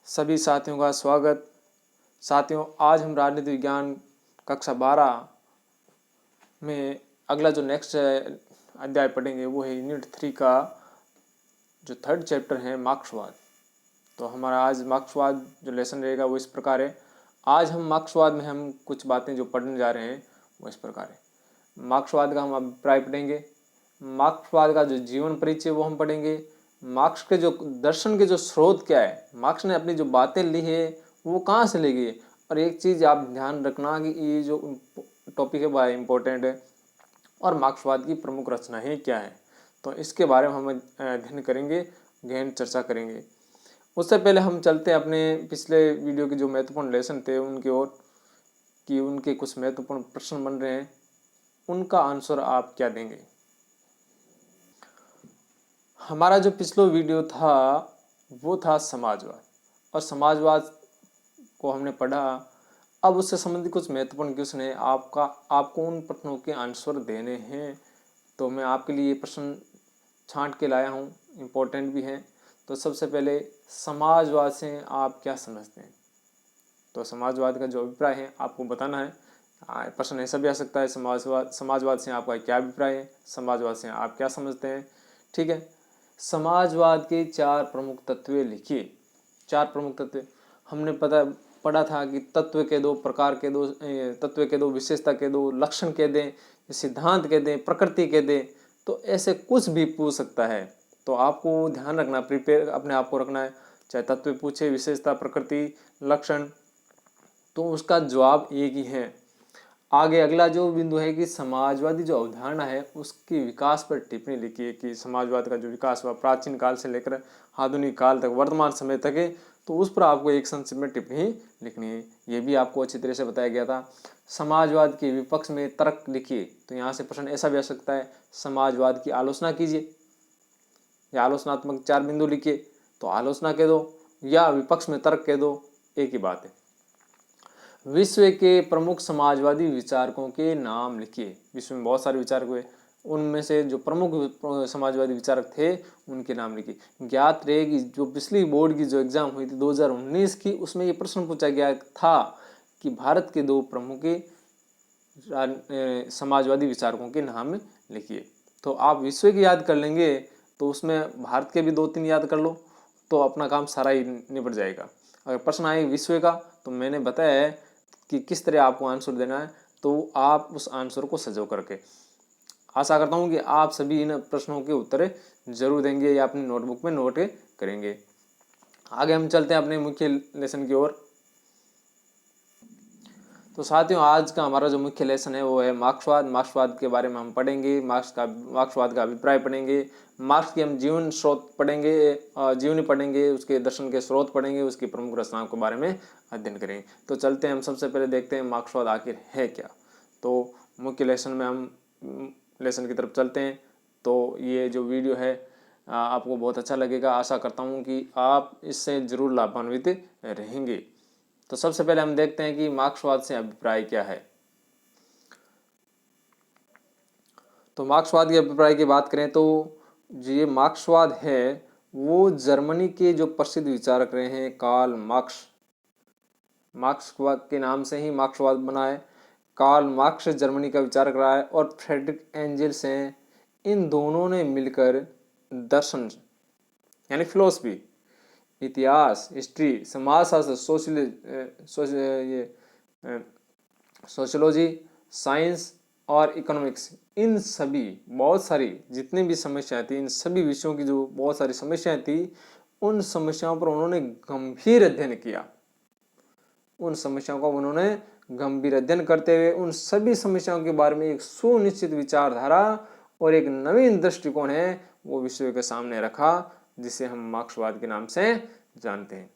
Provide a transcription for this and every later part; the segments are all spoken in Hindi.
सभी साथियों का स्वागत। साथियों, आज हम राजनीति विज्ञान कक्षा 12 में अगला जो नेक्स्ट अध्याय पढ़ेंगे वो है यूनिट 3 का जो थर्ड चैप्टर है मार्क्सवाद। तो हमारा आज मार्क्सवाद जो लेसन रहेगा वो इस प्रकार है। आज हम मार्क्सवाद में हम कुछ बातें जो पढ़ने जा रहे हैं वो इस प्रकार है। मार्क्सवाद का हम अभिप्राय पढ़ेंगे, मार्क्सवाद का जो जीवन परिचय वो हम पढ़ेंगे, मार्क्स के जो दर्शन के जो स्रोत क्या है, मार्क्स ने अपनी जो बातें ली है वो कहाँ से ली गई है। और एक चीज़ आप ध्यान रखना कि ये जो टॉपिक है बड़ा इम्पोर्टेंट है और मार्क्सवाद की प्रमुख रचनाएं क्या है, तो इसके बारे में हम अध्ययन करेंगे, गहन चर्चा करेंगे। उससे पहले हम चलते हैं अपने पिछले वीडियो के जो महत्वपूर्ण लेसन थे उनकी ओर, कि उनके कुछ महत्वपूर्ण प्रश्न बन रहे हैं, उनका आंसर आप क्या देंगे। हमारा जो पिछला वीडियो था वो था समाजवाद, और समाजवाद को हमने पढ़ा। अब उससे संबंधित कुछ महत्वपूर्ण क्वेश्चन है, आपको उन प्रश्नों के आंसर देने हैं। तो मैं आपके लिए प्रश्न छांट के लाया हूँ, इम्पोर्टेंट भी हैं। तो सबसे पहले समाजवाद से आप क्या समझते हैं। तो समाजवाद का जो अभिप्राय है आपको बताना है। प्रश्न ऐसा भी आ सकता है, समाजवाद से आपका क्या अभिप्राय है, समाजवाद से आप क्या समझते हैं। ठीक है, समाजवाद के 4 प्रमुख तत्व लिखिए। 4 प्रमुख तत्व हमने पढ़ा था कि तत्व के 2 प्रकार के 2 तत्व के 2 विशेषता के 2 लक्षण कह दें, सिद्धांत कह दें, प्रकृति कह दें, तो ऐसे कुछ भी पूछ सकता है। तो आपको ध्यान रखना, प्रिपेयर अपने आप को रखना है, चाहे तत्व पूछे, विशेषता, प्रकृति, लक्षण, तो उसका जवाब एक ही है। आगे अगला जो बिंदु है कि समाजवादी जो अवधारणा है उसके विकास पर टिप्पणी लिखिए, कि समाजवाद का जो विकास हुआ प्राचीन काल से लेकर आधुनिक काल तक, वर्तमान समय तक है, तो उस पर आपको एक संक्षिप्त में टिप्पणी लिखनी है। ये भी आपको अच्छी तरह से बताया गया था। समाजवाद के विपक्ष में तर्क लिखिए। तो यहाँ से प्रश्न ऐसा भी आ सकता है, समाजवाद की आलोचना कीजिए, या आलोचनात्मक 4 बिंदु लिखिए। तो आलोचना कह दो या विपक्ष में तर्क कह दो, एक ही बात है। विश्व के प्रमुख समाजवादी विचारकों के नाम लिखिए। विश्व में बहुत सारे विचारक हुए, उनमें से जो प्रमुख समाजवादी विचारक थे उनके नाम लिखिए। ज्ञात रहे कि जो पिछली बोर्ड की जो एग्जाम हुई थी 2019 की, उसमें ये प्रश्न पूछा गया था कि भारत के 2 प्रमुख समाजवादी विचारकों के नाम लिखिए। तो आप विश्व की याद कर लेंगे तो उसमें भारत के भी 2-3 याद कर लो, तो अपना काम सारा ही निपट जाएगा। अगर प्रश्न आए विश्व का, तो मैंने बताया है कि किस तरह आपको आंसर देना है, तो आप उस आंसर को सजो करके, आशा करता हूँ कि आप सभी इन प्रश्नों के उत्तर जरूर देंगे या अपनी नोटबुक में नोट करेंगे। आगे हम चलते हैं अपने मुख्य लेसन की ओर। तो साथियों, आज का हमारा जो मुख्य लेसन है वो है मार्क्सवाद। मार्क्सवाद के बारे में हम पढ़ेंगे, मार्क्सवाद का अभिप्राय पढ़ेंगे, मार्क्स की हम जीवन स्रोत पढ़ेंगे, जीवनी पढ़ेंगे, उसके दर्शन के स्रोत पढ़ेंगे, उसकी प्रमुख रचनाओं के बारे में अध्ययन करेंगे। तो चलते हैं, हम सबसे पहले देखते हैं मार्क्सवाद आखिर है क्या। तो मुख्य लेसन में हम लेसन की तरफ चलते हैं। तो ये जो वीडियो है आपको बहुत अच्छा लगेगा, आशा करता हूँ कि आप इससे जरूर लाभान्वित रहेंगे। तो सबसे पहले हम देखते हैं कि मार्क्सवाद से अभिप्राय क्या है। तो मार्क्सवाद के अभिप्राय की बात करें तो ये मार्क्सवाद है वो जर्मनी के जो प्रसिद्ध विचारक रहे हैं कार्ल मार्क्स, मार्क्सवाद के नाम से ही मार्क्सवाद बना है। कार्ल मार्क्स जर्मनी का विचारक रहा है और फ्रेडरिक एंजल्स हैं। इन दोनों ने मिलकर दर्शन यानी फिलोसफी, इतिहास, हिस्ट्री, समाजशास्त्र, सोशियोलॉजी, साइंस और इकोनॉमिक्स, इन सभी बहुत सारी जितनी भी समस्याएं थी, इन सभी विषयों की जो बहुत सारी समस्याएं थी, उन समस्याओं पर उन्होंने गंभीर अध्ययन किया। उन समस्याओं का उन्होंने गंभीर अध्ययन करते हुए उन सभी समस्याओं के बारे में एक सुनिश्चित विचारधारा और एक नवीन दृष्टिकोण है वो विश्व के सामने रखा, जिसे हम मार्क्सवाद के नाम से जानते हैं।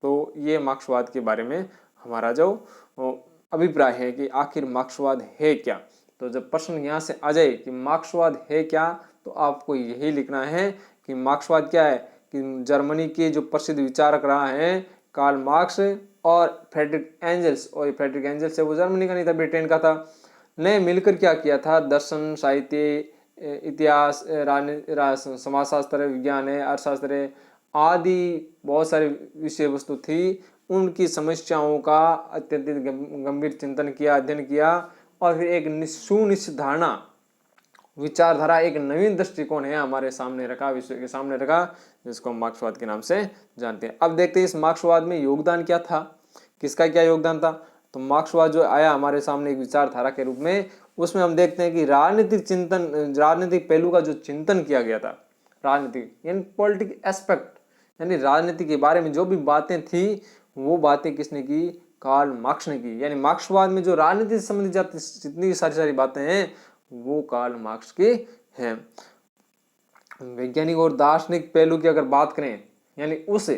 तो ये मार्क्सवाद के बारे में हमारा जो अभिप्राय है कि आखिर मार्क्सवाद है क्या। तो जब प्रश्न यहाँ से आ जाए कि मार्क्सवाद है क्या, तो आपको यही लिखना है कि मार्क्सवाद क्या है, कि जर्मनी के जो प्रसिद्ध विचारक रहा है कार्ल मार्क्स और फ्रेडरिक एंजल्स, और फ्रेडरिक एंजल्स है वो जर्मनी का नहीं था, ब्रिटेन का था, ने मिलकर क्या किया था, दर्शन, साहित्य, इतिहास, समाजशास्त्र, विज्ञान है, अर्थशास्त्र है आदि बहुत सारी विषय वस्तु थी, उनकी समस्याओं का अत्यंत गंभीर चिंतन किया, अध्ययन किया और फिर एक सुनिश्चित धारणा, विचारधारा, एक नवीन दृष्टिकोण है हमारे सामने रखा, विश्व के सामने रखा, जिसको हम मार्क्सवाद के नाम से जानते हैं। अब देखते हैं इस मार्क्सवाद में योगदान क्या था, किसका क्या योगदान था। तो मार्क्सवाद जो आया हमारे सामने एक विचारधारा के रूप में, उसमें हम देखते हैं कि राजनीतिक चिंतन, राजनीतिक पहलू का जो चिंतन किया गया था, राजनीतिक यानी पॉलिटिक एस्पेक्ट, यानी राजनीति के बारे में जो भी बातें थी वो बातें किसने की, कार्ल मार्क्स ने की। यानी मार्क्सवाद में जो राजनीति से संबंधित जितनी सारी बातें हैं वो कार्ल मार्क्स के हैं। वैज्ञानिक और दार्शनिक पहलू की अगर बात करें, यानी उस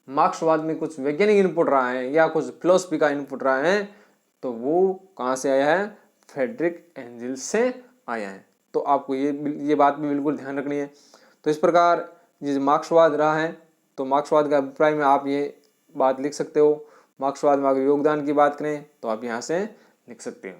मार्क्सवाद में कुछ वैज्ञानिक इनपुट रहा है या कुछ फिलोसफी का इनपुट रहा है, तो वो कहाँ से आया है, फ्रेडरिक एंजल्स से आया है। तो आपको ये बात भी बिल्कुल ध्यान रखनी है। तो इस प्रकार ये मार्क्सवाद रहा है, तो मार्क्सवाद का अभिप्राय में आप ये बात लिख सकते हो। मार्क्सवाद में अगर योगदान की बात करें तो आप यहाँ से लिख सकते हो।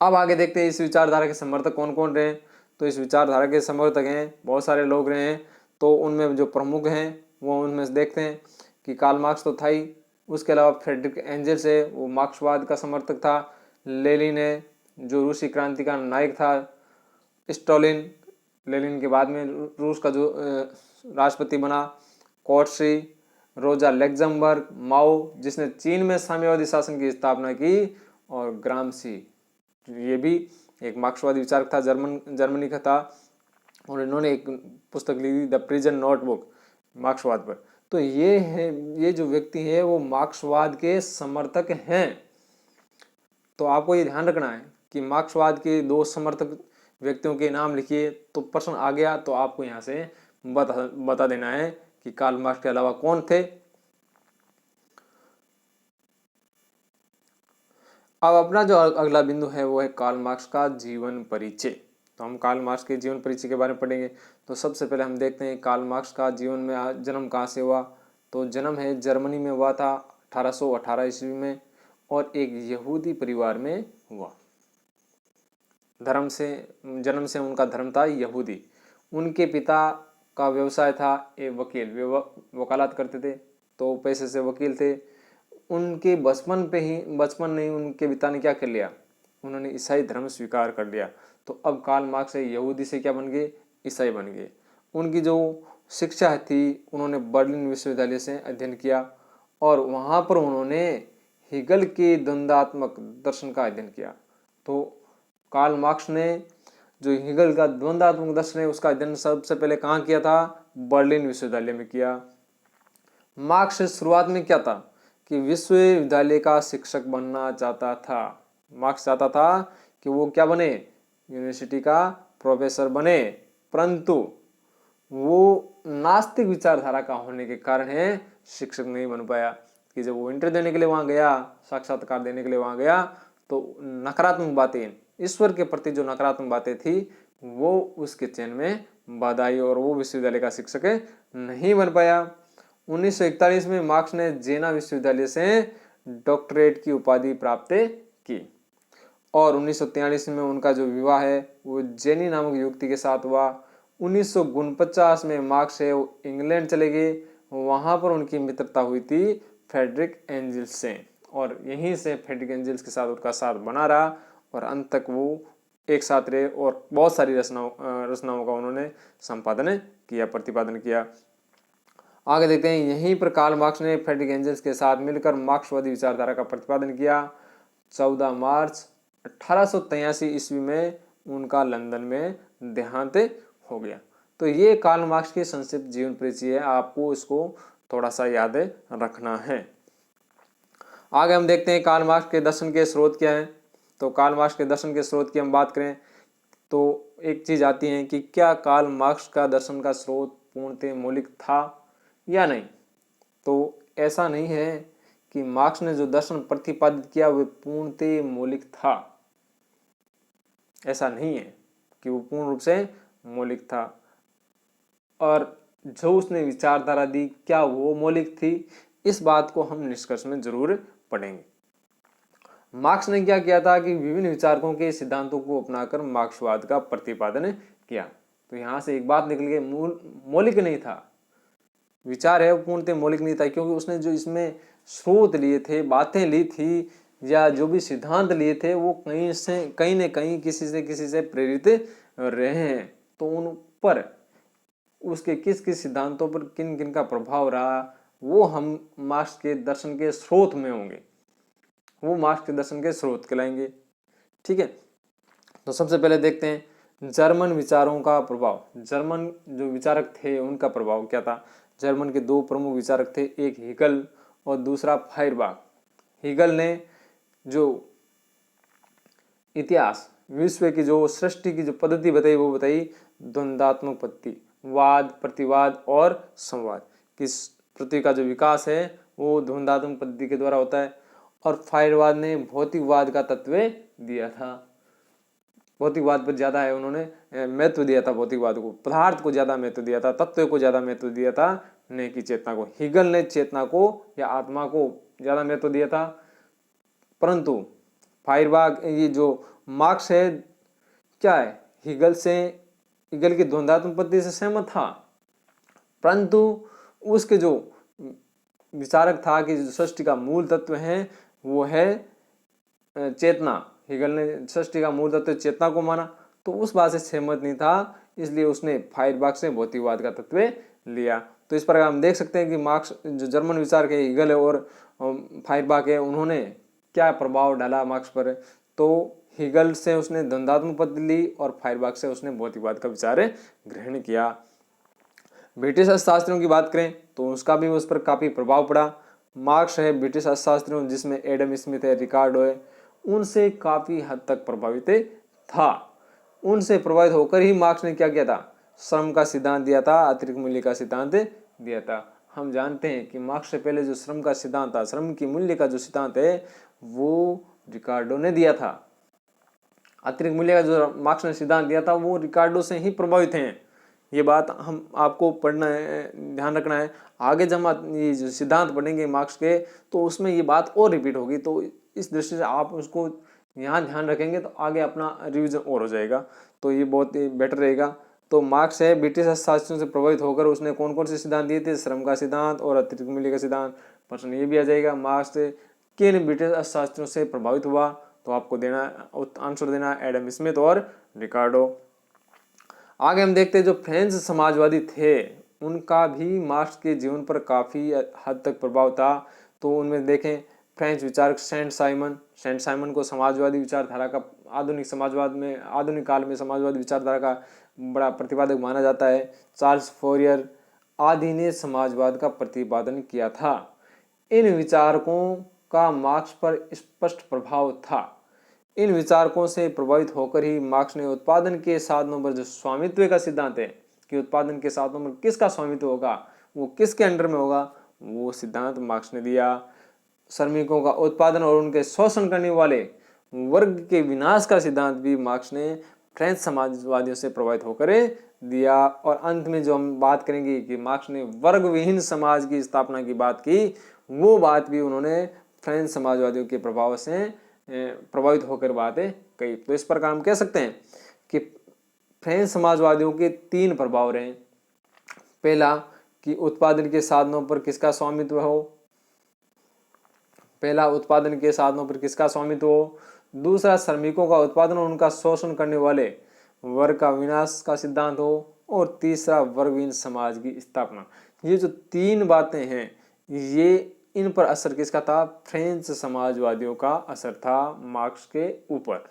अब आगे देखते हैं इस विचारधारा के समर्थक कौन कौन रहे। तो इस विचारधारा के समर्थक हैं, बहुत सारे लोग रहे हैं। तो उनमें जो प्रमुख हैं वो उनमें से देखते हैं कि कार्ल मार्क्स तो था ही, उसके अलावा फ्रेडरिक एंजल्स है, वो मार्क्सवाद का समर्थक था। लेनिन है, जो रूसी क्रांति का नायक था। स्टालिन, लेनिन के बाद में रूस का जो राष्ट्रपति बना। कोर्सी, रोजा लग्जमबर्ग, माओ जिसने चीन में साम्यवादी शासन की स्थापना की, और ग्रामसी, ये भी एक मार्क्सवादी विचारक था, जर्मनी का था, और इन्होंने एक पुस्तक लिखी द प्रिजन नोटबुक मार्क्सवाद पर। तो ये जो व्यक्ति है वो मार्क्सवाद के समर्थक हैं। तो आपको ये ध्यान रखना है कि मार्क्सवाद के 2 समर्थक व्यक्तियों के नाम लिखिए, तो प्रश्न आ गया तो आपको यहाँ से बता देना है कि कार्ल मार्क्स के अलावा कौन थे। अब अपना जो अगला बिंदु है वो है कार्ल मार्क्स का जीवन परिचय। तो हम कार्ल मार्क्स के जीवन परिचय के बारे में पढ़ेंगे। तो सबसे पहले हम देखते हैं कार्ल मार्क्स का जीवन में जन्म कहाँ से हुआ। तो जन्म है जर्मनी में हुआ था 1818 ईस्वी में, और एक यहूदी परिवार में हुआ। जन्म से उनका धर्म था यहूदी। उनके पिता का व्यवसाय था वकील, वे वकालत करते थे, तो पैसे से वकील थे। उनके बचपन नहीं, उनके पिता ने क्या कर लिया, उन्होंने ईसाई धर्म स्वीकार कर लिया। तो अब कार्ल मार्क्स यहूदी से क्या बन गए, ईसाई बन गए। उनकी जो शिक्षा थी, उन्होंने बर्लिन विश्वविद्यालय से अध्ययन किया, और वहाँ पर उन्होंने हेगल के द्वंद्वात्मक दर्शन का अध्ययन किया। तो कार्ल मार्क्स ने जो हेगल का द्वंद्वात्मक दर्शन है उसका अध्ययन सबसे पहले कहाँ किया था, बर्लिन विश्वविद्यालय में किया। मार्क्स शुरुआत में क्या था कि विश्वविद्यालय का शिक्षक बनना चाहता था। मार्क्स चाहता था कि वो क्या बने, यूनिवर्सिटी का प्रोफेसर बने, परंतु वो नास्तिक विचारधारा का होने के कारण है शिक्षक नहीं बन पाया। कि जब वो इंटरव्यू देने के लिए वहाँ गया, साक्षात्कार देने के लिए वहाँ गया, तो नकारात्मक बातें, ईश्वर के प्रति जो नकारात्मक बातें थी वो उसके चयन में बाधा आई, और वो विश्वविद्यालय का शिक्षक नहीं बन पाया। 1941 में मार्क्स ने जेना विश्वविद्यालय से डॉक्टरेट की उपाधि प्राप्त की, और 1943 में उनका जो विवाह है वो जेनी नामक युवती के साथ हुआ। 1949 में मार्क्स है वो इंग्लैंड चले गए, वहाँ पर उनकी मित्रता हुई थी फ्रेडरिक एंजल्स से, और यहीं से फ्रेडरिक एंजल्स के साथ उनका साथ बना रहा, और अंत तक वो एक साथ रहे, और बहुत सारी रचनाओं का उन्होंने संपादन किया, प्रतिपादन किया। आगे देखते हैं, यहीं पर कार्ल मार्क्स ने फ्रेडरिक एंजल्स के साथ मिलकर मार्क्सवादी विचारधारा का प्रतिपादन किया। 14 मार्च 1883 ईस्वी में उनका लंदन में देहांत हो गया। तो ये कार्ल मार्क्स की संक्षिप्त जीवन परिचय है, आपको इसको थोड़ा सा याद रखना है। आगे हम देखते हैं कार्ल मार्क्स के दर्शन के स्रोत क्या हैं। तो कार्ल मार्क्स के दर्शन के स्रोत की हम बात करें तो एक चीज आती है कि क्या कार्ल मार्क्स का दर्शन का स्रोत पूर्णतः मौलिक था या नहीं। तो ऐसा नहीं है कि मार्क्स ने जो दर्शन प्रतिपादित किया वह पूर्णतः मौलिक था, ऐसा नहीं है कि वो पूर्ण रूप से मौलिक था। और जो उसने विचारधारा दी क्या वो मौलिक थी, इस बात को हम निष्कर्ष में जरूर पढ़ेंगे। मार्क्स ने क्या किया था कि विभिन्न विचारकों के सिद्धांतों को अपनाकर मार्क्सवाद का प्रतिपादन किया। तो यहां से एक बात निकल गई, मौलिक नहीं था, विचार है वो पूर्णतः मौलिक नहीं था, क्योंकि उसने जो इसमें स्रोत लिए थे, बातें ली थी या जो भी सिद्धांत लिए थे वो कहीं न कहीं किसी से प्रेरित रहे हैं। तो उन पर उसके किस किस सिद्धांतों पर किन किन का प्रभाव रहा वो हम मार्क्स के दर्शन के स्रोत में होंगे, वो मार्क्स के दर्शन के स्रोत कहलाएंगे। ठीक है, तो सबसे पहले देखते हैं जर्मन विचारों का प्रभाव। जर्मन जो विचारक थे उनका प्रभाव क्या था। जर्मन के दो प्रमुख विचारक थे, एक हीगल और दूसरा फायरबाख। हीगल ने जो इतिहास, विश्व की जो सृष्टि की जो पद्धति बताई वो बताई द्वंद्वात्मक पद्धति, वाद प्रतिवाद और संवाद। किस पृथ्वी का जो विकास है वो द्वंद्वात्मक पद्धति के द्वारा होता है। और फायरवाद ने भौतिकवाद का तत्व दिया था, भौतिकवाद पर ज्यादा है उन्होंने महत्व दिया था, भौतिकवाद को, पदार्थ को ज्यादा महत्व दिया था, तत्व को ज्यादा महत्व दिया था, न कि चेतना को। हीगल ने चेतना को या आत्मा को ज्यादा महत्व दिया था, परंतु फायरबाख ये जो मार्क्स है क्या है, हीगल की द्वंद्वात्मक पद्धति से सहमत था, परंतु उसके जो विचारक था कि जो सृष्टि का मूल तत्व है वो है चेतना। हीगल ने सृष्टि का मूल तत्व चेतना को माना, तो उस बात से सहमत नहीं था, इसलिए उसने फायरबाख से भौतिकवाद का तत्व लिया। तो इस प्रकार हम देख सकते हैं कि मार्क्स जो जर्मन विचार के हीगल है और फायरबाख है, उन्होंने क्या प्रभाव डाला मार्क्स पर। तो हीगल से उसने द्वंद्वात्मक पद्धति ली और फायरबाख से उसने भौतिकवाद का विचार ग्रहण किया। ब्रिटिश अर्थशास्त्रियों की बात करें तो उसका भी उस पर काफी प्रभाव पड़ा। मार्क्स है ब्रिटिश अर्थशास्त्रियों जिसमें एडम स्मिथ है, रिकार्डो है, उनसे काफी हद तक प्रभावित था। उनसे प्रभावित होकर ही मार्क्स ने क्या किया था, श्रम का सिद्धांत दिया था, अतिरिक्त मूल्य का सिद्धांत दिया था। हम जानते हैं कि मार्क्स से पहले जो श्रम का सिद्धांत था, श्रम की मूल्य का जो सिद्धांत है वो रिकार्डो ने दिया था। अतिरिक्त मूल्य का जो मार्क्स ने सिद्धांत दिया था वो रिकार्डो से ही प्रभावित हैं। ये बात हम आपको पढ़ना है, ध्यान रखना है। आगे जब हम ये जो सिद्धांत पढ़ेंगे मार्क्स के तो उसमें ये बात और रिपीट होगी, तो इस दृष्टि से आप उसको यहाँ ध्यान रखेंगे तो आगे अपना रिवीजन और हो जाएगा, तो ये बहुत ही बेटर रहेगा। तो मार्क्स है ब्रिटिश अर्थशास्त्रियों से प्रभावित होकर उसने कौन कौन से सिद्धांत दिए थे, श्रम का सिद्धांत और अतिरिक्त मूल्य का सिद्धांत। प्रश्न ये भी आ जाएगा मार्क्स किन ब्रिटिश अर्थशास्त्रियों से प्रभावित हुआ, तो आपको देना आंसर देना एडम स्मिथ और रिकार्डो। आगे हम देखते हैं जो फ्रेंच समाजवादी थे उनका भी मार्क्स के जीवन पर काफी हद तक प्रभाव था। तो उनमें देखें फ्रेंच विचारक सेंट साइमन को समाजवादी विचारधारा का आधुनिक काल में समाजवादी विचारधारा का बड़ा प्रतिपादक माना जाता है। चार्ल्स फोरियर आदि ने समाजवाद का प्रतिपादन किया था। इन विचारकों का मार्क्स पर स्पष्ट प्रभाव था। इन विचारकों से प्रभावित होकर ही मार्क्स ने उत्पादन के साधनों पर जो स्वामित्व का सिद्धांत है कि उत्पादन के साधनों पर किसका स्वामित्व होगा, वो किसके अंडर में होगा, वो सिद्धांत मार्क्स ने दिया। श्रमिकों का उत्पादन और उनके शोषण करने वाले वर्ग के विनाश का सिद्धांत भी मार्क्स ने फ्रेंच समाजवादियों से प्रभावित होकर दिया। और अंत में जो हम बात करेंगे कि मार्क्स ने वर्ग विहीन समाज की स्थापना की बात की, वो बात भी उन्होंने फ्रेंच समाजवादियों के प्रभाव से प्रभावित होकर बातें कही। तो इस प्रकार हम कह सकते हैं कि फ्रेंच समाजवादियों के तीन प्रभाव रहे। पहला कि उत्पादन के साधनों पर किसका स्वामित्व हो, दूसरा श्रमिकों का उत्पादन और उनका शोषण करने वाले वर्ग का विनाश का सिद्धांत हो, और तीसरा वर्गहीन समाज की स्थापना। ये जो तीन बातें हैं ये इन पर असर किसका था, फ्रेंच समाजवादियों का असर था मार्क्स के ऊपर।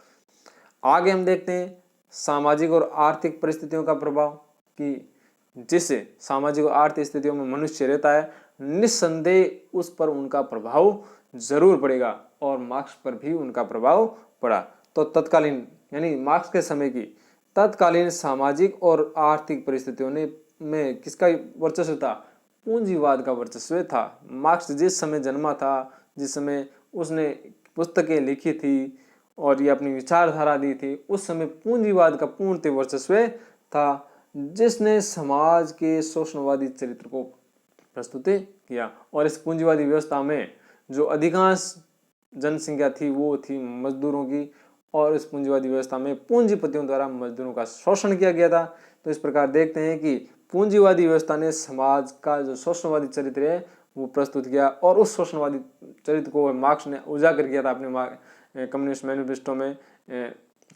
आगे हम देखते हैं सामाजिक और आर्थिक परिस्थितियों का प्रभाव, कि जिस सामाजिक और आर्थिक स्थितियों में मनुष्य रहता है निस्संदेह उस पर उनका प्रभाव जरूर पड़ेगा, और मार्क्स पर भी उनका प्रभाव पड़ा। तो तत्कालीन यानी मार्क्स के समय की तत्कालीन सामाजिक और आर्थिक परिस्थितियों में किसका वर्चस्व था, पूंजीवाद का वर्चस्व था। मार्क्स जिस समय जन्मा था, जिस समय उसने पुस्तकें लिखी थी और ये अपनी विचारधारा दी थी, उस समय पूंजीवाद का पूर्ण वर्चस्व था, जिसने समाज के शोषणवादी चरित्र को प्रस्तुत किया। और इस पूंजीवादी व्यवस्था में जो अधिकांश जनसंख्या थी वो थी मजदूरों की, और इस पूंजीवादी व्यवस्था में पूंजीपतियों द्वारा मजदूरों का शोषण किया गया था। तो इस प्रकार देखते हैं कि पूंजीवादी व्यवस्था ने समाज का जो शोषणवादी चरित्र है वो प्रस्तुत किया, और उस शोषणवादी चरित्र को मार्क्स ने उजागर किया था अपने कम्युनिस्ट मैनिफेस्टो में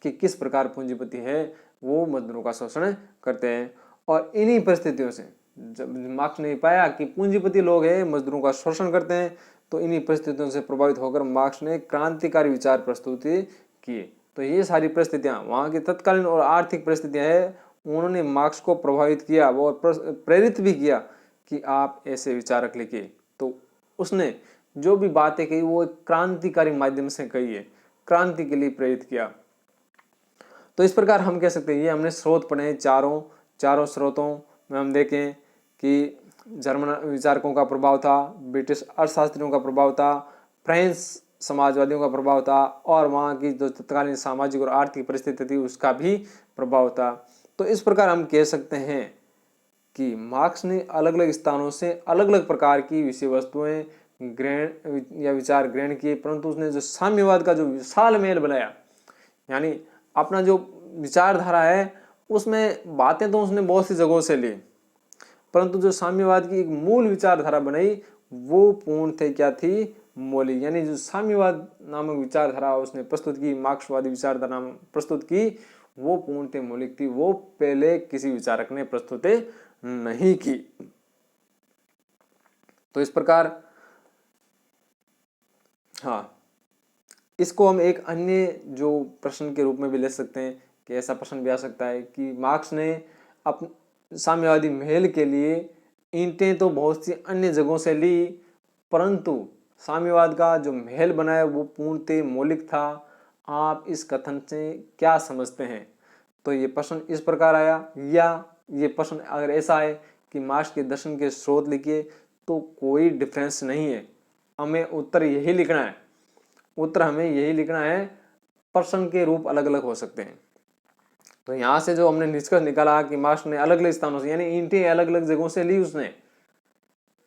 कि किस प्रकार पूंजीपति है वो मजदूरों का शोषण करते हैं। और इन्हीं परिस्थितियों से जब मार्क्स ने पाया कि पूंजीपति लोग हैं मजदूरों का शोषण करते हैं, तो इन्हीं परिस्थितियों से प्रभावित होकर मार्क्स ने क्रांतिकारी विचार प्रस्तुत किए। तो ये सारी परिस्थितियां वहाँ की तत्कालीन और आर्थिक परिस्थितियां हैं, उन्होंने मार्क्स को प्रभावित किया और प्रेरित भी किया कि आप ऐसे विचारक लिखिए। तो उसने जो भी बातें कही वो एक क्रांतिकारी माध्यम से कही है, क्रांति के लिए प्रेरित किया। तो इस प्रकार हम कह सकते हैं, ये हमने स्रोत पढ़े चारों स्रोतों में हम देखें कि जर्मन विचारकों का प्रभाव था, ब्रिटिश अर्थशास्त्रियों का प्रभाव था, फ्रेंच समाजवादियों का प्रभाव था, और वहाँ की जो तत्कालीन सामाजिक और आर्थिक परिस्थिति थी उसका भी प्रभाव था। तो इस प्रकार हम कह सकते हैं कि मार्क्स ने अलग अलग स्थानों से अलग अलग प्रकार की विषय वस्तुएं ग्रहण या विचार ग्रहण किए, परंतु उसने जो साम्यवाद का जो विशाल मेल बनाया, यानी अपना जो विचारधारा है उसमें बातें तो उसने बहुत सी जगहों से ली, परंतु जो साम्यवाद की एक मूल विचारधारा बनाई वो पूर्ण थे क्या थी, मौलिक। यानी जो साम्यवाद नामक विचारधारा उसने प्रस्तुत की, मार्क्सवादी विचारधारा प्रस्तुत की, वो पूर्ण थे मौलिक थी, वो पहले किसी विचारक ने प्रस्तुत नहीं की। तो इस प्रकार हाँ, इसको हम एक अन्य जो प्रश्न के रूप में भी ले सकते हैं कि ऐसा प्रश्न भी आ सकता है कि मार्क्स ने साम्यवादी महल के लिए ईंटें तो बहुत सी अन्य जगहों से ली, परंतु साम्यवाद का जो महल बनाया वो पूर्णतः मौलिक था। आप इस कथन से क्या समझते हैं? तो ये प्रश्न इस प्रकार आया, या ये प्रश्न अगर ऐसा है कि मार्क्स के दर्शन के स्रोत लिखिए, तो कोई डिफरेंस नहीं है, हमें उत्तर यही लिखना है, उत्तर हमें यही लिखना है, प्रश्न के रूप अलग अलग हो सकते हैं। तो यहाँ से जो हमने निष्कर्ष निकाला कि मार्क्स ने अलग अलग स्थानों से, यानी ईंटें अलग अलग जगहों से ली उसने,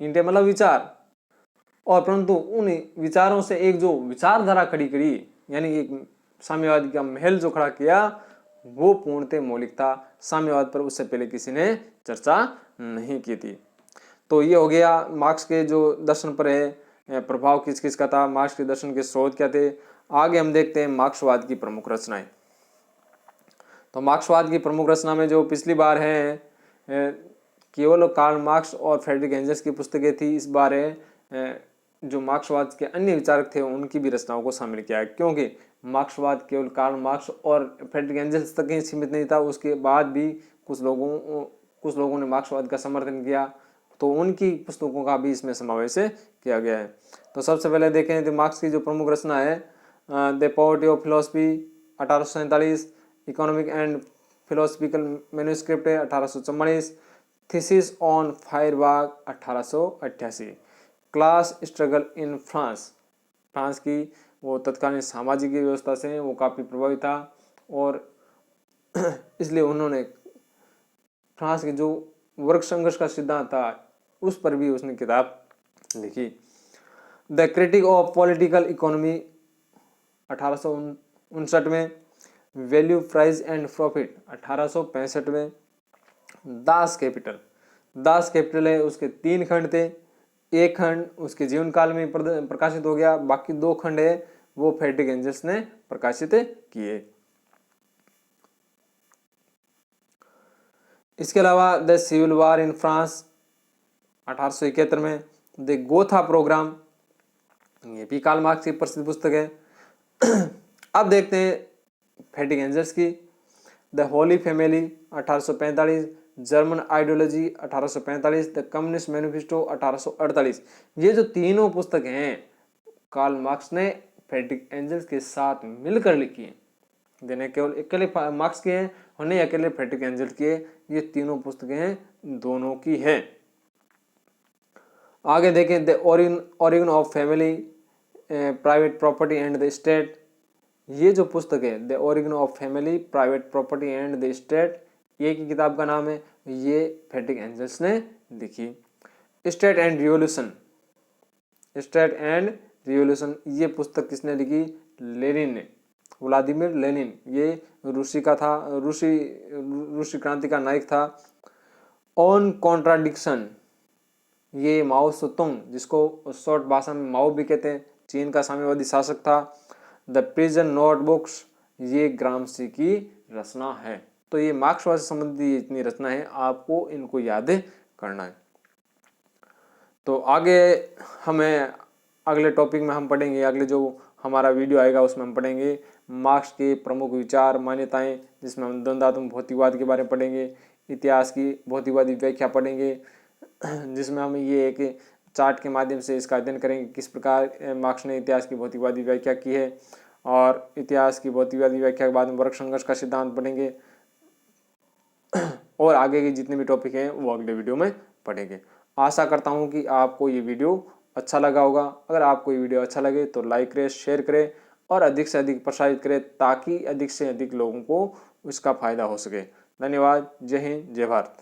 ईंटें मतलब विचार, और परंतु उन विचारों से एक जो विचारधारा खड़ी करी, यानी एक साम्यवाद का महल जो खड़ा किया, वो पूर्णतः मौलिक था। साम्यवाद पर उससे पहले किसी ने चर्चा नहीं की थी। तो ये हो गया मार्क्स के जो दर्शन पर है प्रभाव किस किस का था, मार्क्स के दर्शन के स्रोत क्या थे। आगे हम देखते हैं मार्क्सवाद की प्रमुख रचनाएं। तो मार्क्सवाद की प्रमुख रचना में जो पिछली बार है केवल कार्ल मार्क्स और फ्रेडरिक एंजल्स की पुस्तकें थी, इस बार है जो मार्क्सवाद के अन्य विचारक थे उनकी भी रचनाओं को शामिल किया है, क्योंकि मार्क्सवाद केवल कार्ल मार्क्स और फ्रेडरिक एंजल्स तक ही सीमित नहीं था, उसके बाद भी कुछ लोगों ने मार्क्सवाद का समर्थन किया, तो उनकी पुस्तकों का भी इसमें समावेश किया गया है। तो सबसे पहले देखें तो मार्क्स की जो प्रमुख रचना है the poverty of philosophy 1847, economic and philosophical manuscript 1844, thesis on Feuerbach 1888, class struggle in France की वो तत्कालीन सामाजिक व्यवस्था से वो काफ़ी प्रभावित था, और इसलिए उन्होंने फ्रांस के जो वर्ग संघर्ष का सिद्धांत था उस पर भी उसने किताब लिखी। The critic of political economy 1859 में, वैल्यू प्राइस एंड प्रॉफिट 1865 में, दास कैपिटल है उसके 3 खंड थे, एक खंड उसके जीवन काल में प्रकाशित हो गया, बाकी 2 खंड है वो फ्रेडरिक एंजल्स ने प्रकाशित किए। इसके अलावा the civil war in France 1871 में, द गोथा प्रोग्राम, ये भी कार्ल मार्क्स की प्रसिद्ध पुस्तक है। अब देखते हैं फ्रेडरिक एंजल्स की, the Holi family 1845, German ideology 1845, the communist manifesto 1848। ये जो तीनों पुस्तक हैं कार्ल मार्क्स ने फ्रेडरिक एंजल्स के साथ मिलकर लिखी है, देने केवल अकेले मार्क्स के हैं और नहीं अकेले फ्रेडरिक एंजल्स के, ये तीनों पुस्तकें हैं दोनों की हैं। आगे देखें the origin of family, private property and the state, ये जो पुस्तक है the origin of family, private property and the state, ये की किताब का नाम है, ये फ्रेडरिक एंजल्स ने लिखी। स्टेट एंड रिवॉल्यूशन, ये पुस्तक किसने लिखी? लेनिन ने, व्लादिमीर लेनिन, ये रूसी का था, रूसी क्रांति का नायक था। ऑन कॉन्ट्राडिक्शन, ये माओ त्से-तुंग, जिसको शॉर्ट भाषा में माओ भी कहते हैं, चीन का साम्यवादी शासक था। द प्रिजन नोटबुक्स, ये ग्रामशी की रचना है। तो ये मार्क्सवाद से संबंधित इतनी रचना है, आपको इनको याद करना है। तो आगे हमें अगले टॉपिक में हम पढ़ेंगे, अगले जो हमारा वीडियो आएगा उसमें हम पढ़ेंगे मार्क्स के प्रमुख विचार मान्यताएं, जिसमें हम द्वंद्वात्मक भौतिकवाद के बारे में पढ़ेंगे, इतिहास की भौतिकवादी व्याख्या पढ़ेंगे, जिसमें हम ये एक चार्ट के माध्यम से इसका अध्ययन करेंगे किस प्रकार मार्क्स ने इतिहास की भौतिकवादी व्याख्या की है। और इतिहास की भौतिकवादी व्याख्या के बाद में वर्ग संघर्ष का सिद्धांत पढ़ेंगे और आगे के जितने भी टॉपिक हैं वो अगले वीडियो में पढ़ेंगे। आशा करता हूँ कि आपको ये वीडियो अच्छा लगा होगा। अगर आपको ये वीडियो अच्छा लगे तो लाइक करें, शेयर करें और अधिक से अधिक प्रसारित करें, ताकि अधिक से अधिक लोगों को इसका फायदा हो सके। धन्यवाद। जय हिंद, जय भारत।